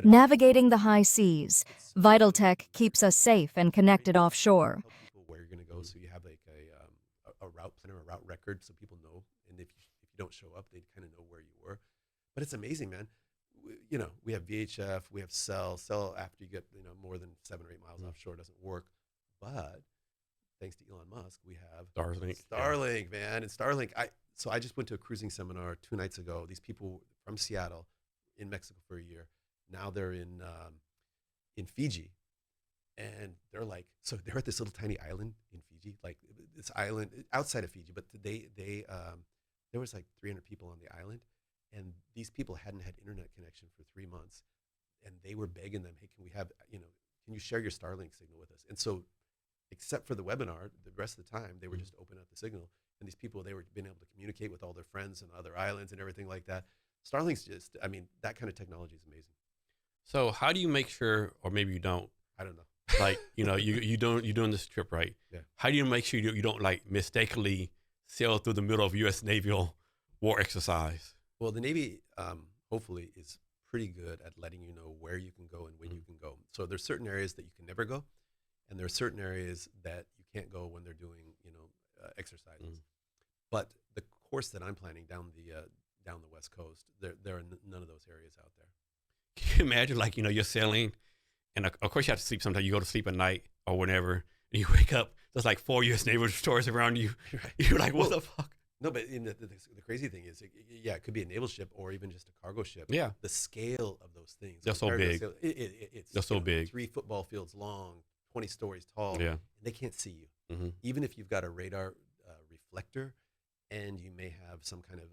but Navigating the high seas, it's so Vital easy. Tech keeps us safe and Right? connected offshore. Tell people where you're going to go, Mhm. so you have like a route planner, a route record, so people know. And if you don't show up, they kind of know where you were. But it's amazing, man. We have VHF, we have cell. Cell after you get more than 7 or 8 miles Mhm. offshore doesn't work. But thanks to Elon Musk, we have Starlink. Yeah. Starlink, man. And Starlink, I just went to a cruising seminar 2 nights ago. These people from Seattle, in Mexico for a year. Now they're in Fiji, and they're at this little tiny island in Fiji, like this island outside of Fiji, but there was like 300 people on the island, and these people hadn't had internet connection for 3 months, and they were begging them, hey, can we have can you share your Starlink signal with us? And so, except for the webinar, the rest of the time they were Mhm. just opening up the signal, and these people, they were being able to communicate with all their friends and other islands and everything like that. Starlink's just, I mean, that kind of technology is amazing. So how do you make sure, or maybe you don't, I don't know. like you're doing this trip, right? Yeah. How do you make sure you don't like mistakenly sail through the middle of U.S. naval war exercise? Well, the Navy, hopefully, is pretty good at letting you know where you can go and when Mhm. you can go. So there's certain areas that you can never go, and there are certain areas that you can't go when they're doing, exercises. Mhm. But the course that I'm planning down the West Coast, there are none of those areas out there. Can you imagine, like, you're sailing, and of course you have to sleep sometimes. You go to sleep at night or whenever, and you wake up, there's like 4 U.S. naval destroyers around you. Right. You're like, what Well, the fuck? no, but the crazy thing is, yeah, it could be a naval ship or even just a cargo ship. Yeah, The scale of those things they're so compared to big. it's They're so big. 3 football fields long, 20 stories tall, Yeah. and they can't see you. Hmm. Even if you've got a radar reflector, and you may have some kind of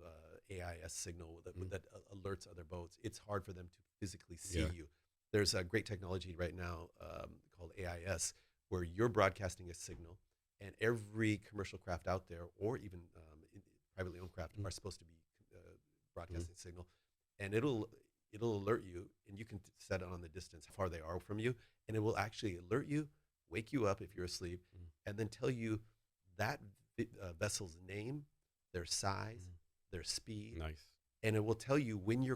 AIS signal Mhm. that alerts other boats, it's hard for them to physically see Yeah. you. There's a great technology right now called AIS, where you're broadcasting a signal, and every commercial craft out there, or even privately owned craft, Mhm. are supposed to be Mhm. broadcasting signal, and it'll alert you, and you can set it on the distance how far they are from you, and it will actually alert you, wake you up if you're asleep, Mhm. and then tell you that vessel's name, their size, Mhm. their speed, Nice. and it will tell you when you're